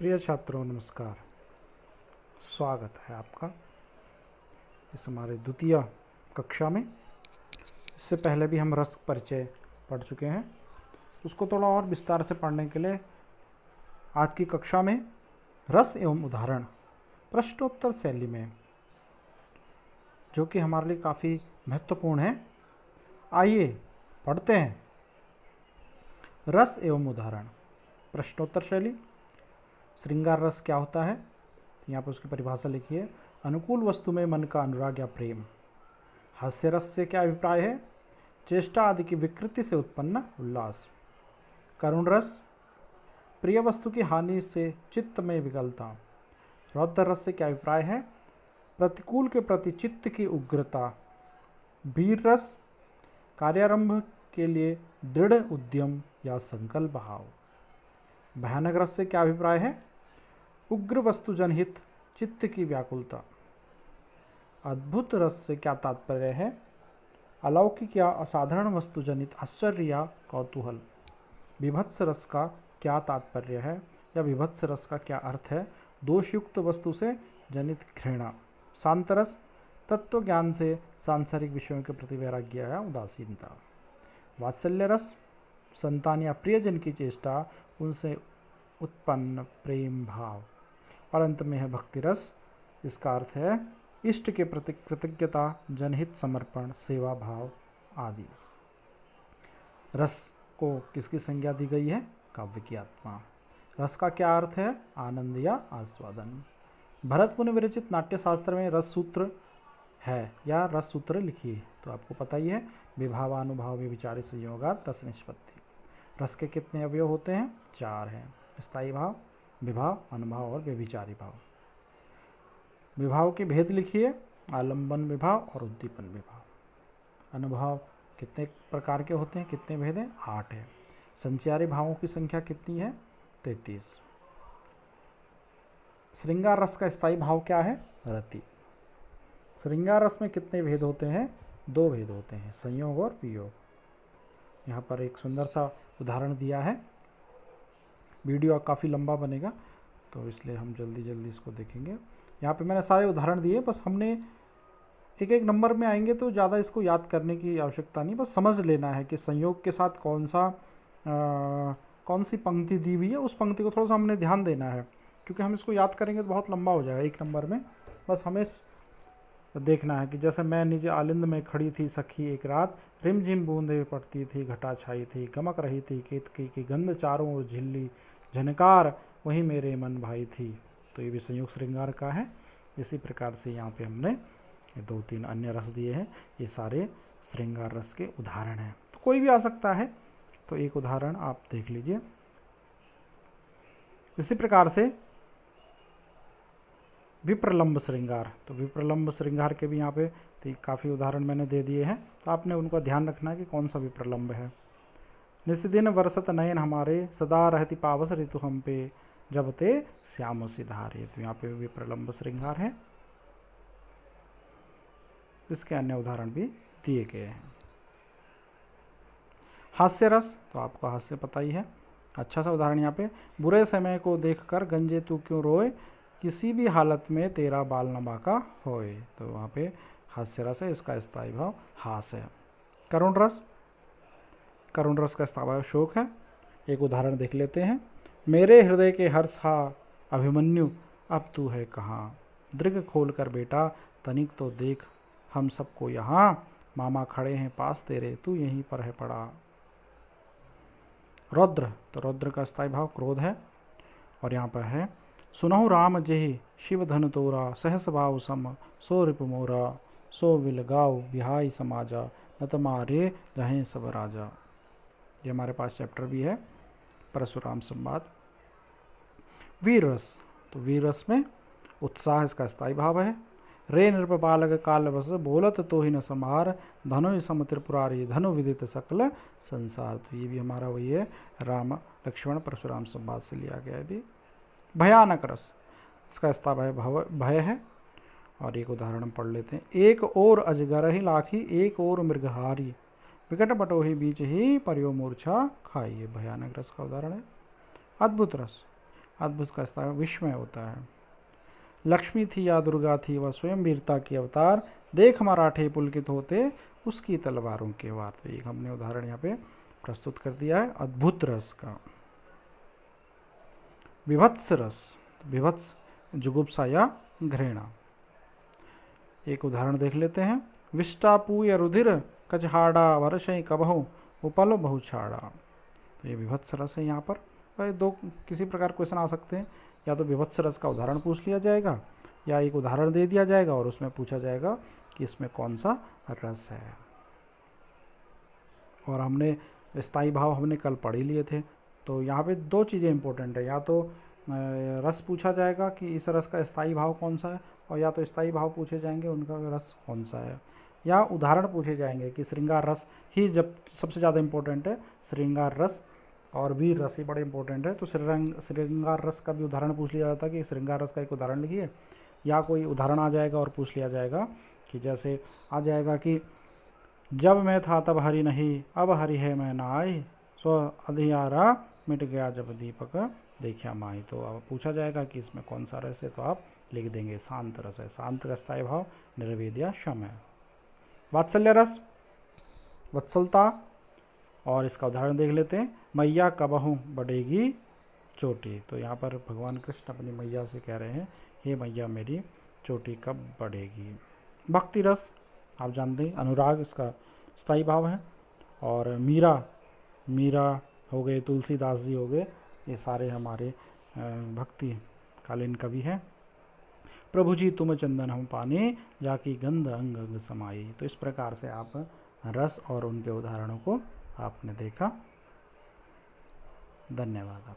प्रिय छात्रों नमस्कार। स्वागत है आपका इस हमारे द्वितीय कक्षा में। इससे पहले भी हम रस परिचय पढ़ चुके हैं, उसको थोड़ा और विस्तार से पढ़ने के लिए आज की कक्षा में रस एवं उदाहरण प्रश्नोत्तर शैली में, जो कि हमारे लिए काफ़ी महत्वपूर्ण है। आइए पढ़ते हैं। रस एवं उदाहरण प्रश्नोत्तर शैली। श्रृंगार रस क्या होता है? यहाँ पर उसकी परिभाषा लिखी है। अनुकूल वस्तु में मन का अनुराग या प्रेम। हास्य रस से क्या अभिप्राय है? चेष्टा आदि की विकृति से उत्पन्न उल्लास। करुण रस प्रिय वस्तु की हानि से चित्त में विकलता। रौद्र रस से क्या अभिप्राय है? प्रतिकूल के प्रति चित्त की उग्रता। वीर रस कार्यारंभ के लिए दृढ़ उद्यम या संकल्प भाव। भयानक रस से क्या अभिप्राय है? उग्र वस्तु जनहित चित्त की व्याकुलता। अद्भुत रस से क्या तात्पर्य है? अलौकिक या असाधारण वस्तु जनित आश्चर्य या कौतूहल। विभत्स रस का क्या तात्पर्य है या विभत्स रस का क्या अर्थ है? दोषयुक्त वस्तु से जनित घृणा। शांत रस तत्व ज्ञान से सांसारिक विषयों के प्रति वैराग्य या उदासीनता। वात्सल्य रस संतान या प्रियजन की चेष्टा, उनसे उत्पन्न प्रेम भाव। और अंत में है भक्ति रस। इसका अर्थ है इष्ट के प्रति कृतज्ञता, जनहित समर्पण, सेवा भाव आदि। रस को किसकी संज्ञा दी गई है? काव्य की आत्मा। रस का क्या अर्थ है? आनंद या आस्वादन। भरत मुनि विरचित नाट्यशास्त्र में रस सूत्र है या रस सूत्र लिखिए, तो आपको पता ही है। विभावानुभाव व्यभिचारी संयोगात रस निष्पत्ति। रस के कितने अवयव होते हैं? 4 हैं। स्थायी भाव, विभाव, अनुभाव और व्यभिचारी भाव। विभाव के भेद लिखिए। आलंबन विभाव और उद्दीपन विभाव। अनुभाव कितने प्रकार के होते हैं? कितने भेद हैं? 8 है। संचारी भावों की संख्या कितनी है? 33। श्रृंगार रस का स्थायी भाव क्या है? रति। श्रृंगार रस में कितने भेद होते हैं? 2 भेद होते हैं, संयोग और वियोग। यहाँ पर एक सुंदर सा उदाहरण दिया है। वीडियो काफ़ी लंबा बनेगा, तो इसलिए हम जल्दी इसको देखेंगे। यहाँ पे मैंने सारे उदाहरण दिए, बस हमने एक एक नंबर में आएंगे तो ज़्यादा इसको याद करने की आवश्यकता नहीं, बस समझ लेना है कि संयोग के साथ कौन सी पंक्ति दी हुई है, उस पंक्ति को थोड़ा सा हमने ध्यान देना है, क्योंकि हम इसको याद करेंगे तो बहुत लंबा हो जाएगा एक नंबर में। बस हमें देखना है कि जैसे मैं निज आलिंद में खड़ी थी सखी एक रात, रिमझिम बूंदे पड़ती थी, घटा छाई थी, गमक रही थी केतकी की गंध, चारों ओर झिल्ली झनकार, वही मेरे मन भाई थी। तो ये भी संयोग श्रृंगार का है। इसी प्रकार से यहाँ पे हमने 2-3 अन्य रस दिए हैं। ये सारे श्रृंगार रस के उदाहरण हैं, तो कोई भी आ सकता है। तो एक उदाहरण आप देख लीजिए। इसी प्रकार से विप्रलंब श्रृंगार, तो विप्रलंब श्रृंगार के भी यहाँ पे काफ़ी उदाहरण मैंने दे दिए हैं, तो आपने उनका ध्यान रखना है कि कौन सा विप्रलंब है। निस्दिन वर्षत नयन हमारे, सदा रहती पावस ऋतु हम पे, जब ते श्याम सिधारे। तो यहाँ पे विप्रलंब श्रृंगार है। इसके अन्य उदाहरण भी दिए गए हैं। हास्य रस, तो आपको हास्य पता ही है। अच्छा सा उदाहरण यहाँ पे, बुरे समय को देखकर गंजे तू क्यों रोए, किसी भी हालत में तेरा बाल न बांका होए। तो वहाँ पे हास्य रस है, इसका स्थायी भाव हास है। करुण रस, करुण रस का स्थायी भाव शोक है। एक उदाहरण देख लेते हैं। मेरे हृदय के हर्ष हा अभिमन्यु, अब तू है कहाँ, दृग खोल कर बेटा तनिक तो देख, हम सबको यहाँ, मामा खड़े हैं पास तेरे, तू यहीं पर है पड़ा। रौद्र, तो रौद्र का स्थायी भाव क्रोध है। और यहाँ पर है, सुनहु राम जेहि शिव धन तोरा, सहस भाव सम सो रिप मोरा, सो विल गाओ बिहाई समाजा, नत मारे रहें सब राजा। ये हमारे पास चैप्टर भी है, परशुराम संवाद। वीर रस, तो वीर रस में उत्साह इसका स्थायी भाव है। रे नृप बालक काल बस, बोलत तो ही न समार, धनु सम त्रिपुरारी, धनु विदित सकल संसार। तो ये भी हमारा वही है, राम लक्ष्मण परशुराम संवाद से लिया गया है भी। भयानक रस, इसका स्थायी भाव भय है। और एक उदाहरण पढ़ लेते हैं। एक और अजगर ही लाखी, एक और मृगहारी, विकट बटोही बीच ही परियो मूर्छा खाई। भयानक रस का उदाहरण है। अद्भुत रस, अद्भुत का स्थाई विस्मय होता है। लक्ष्मी थी या दुर्गा थी वह स्वयं वीरता की अवतार, देख मराठे पुलकित होते उसकी तलवारों के वार। तो एक हमने उदाहरण यहाँ पे प्रस्तुत कर दिया है अद्भुत रस का। विभत्स रस, विभत्स जुगुप्सा या घृणा। एक उदाहरण देख लेते हैं। विष्टापू या रुधिर कचहाड़ा वर्षय कबहु उपल बहुछाड़ा। तो ये विभत्स रस है। यहाँ पर दो किसी प्रकार क्वेश्चन आ सकते हैं, या तो विभत्स रस का उदाहरण पूछ लिया जाएगा या एक उदाहरण दे दिया जाएगा और उसमें पूछा जाएगा कि इसमें कौन सा रस है। और हमने स्थायी भाव हमने कल पढ़ ही लिए थे। तो यहाँ पे दो चीज़ें इंपॉर्टेंट है, या तो रस पूछा जाएगा कि इस रस का स्थायी भाव कौन सा है, और या तो स्थायी भाव पूछे जाएंगे उनका रस कौन सा है, या उदाहरण पूछे जाएंगे कि श्रृंगार रस ही जब सबसे ज़्यादा इंपॉर्टेंट है, श्रृंगार रस और वीर रस ही बड़े इंपॉर्टेंट है। तो श्रृंगार रस का भी उदाहरण पूछ लिया जाता है कि श्रृंगार रस का एक उदाहरण लिखिए, या कोई उदाहरण आ जाएगा और पूछ लिया जाएगा कि जैसे आ जाएगा कि जब मैं था तब हरि नहीं, अब हरि है मैं ना आई, सो अधियारा मिट गया जब दीपक देखा माई। तो अब पूछा जाएगा कि इसमें कौन सा रस है, तो आप लिख देंगे शांत रस है। शांत का स्थायी भाव निर्वेद या शम है। वात्सल्य रस, वत्सलता, और इसका उदाहरण देख लेते हैं। मैया कबहू बढ़ेगी चोटी। तो यहाँ पर भगवान कृष्ण अपनी मैया से कह रहे हैं, हे मैया मेरी चोटी कब बढ़ेगी। भक्ति रस आप जानते हैं, अनुराग इसका स्थायी भाव है। और मीरा, मीरा हो गए, तुलसीदास जी हो गए, ये सारे हमारे भक्ति कालीन कवि हैं। प्रभु जी तुम चंदन हम पाने, जाकी गंध अंग अंग समाई। तो इस प्रकार से आप रस और उनके उदाहरणों को आपने देखा। धन्यवाद।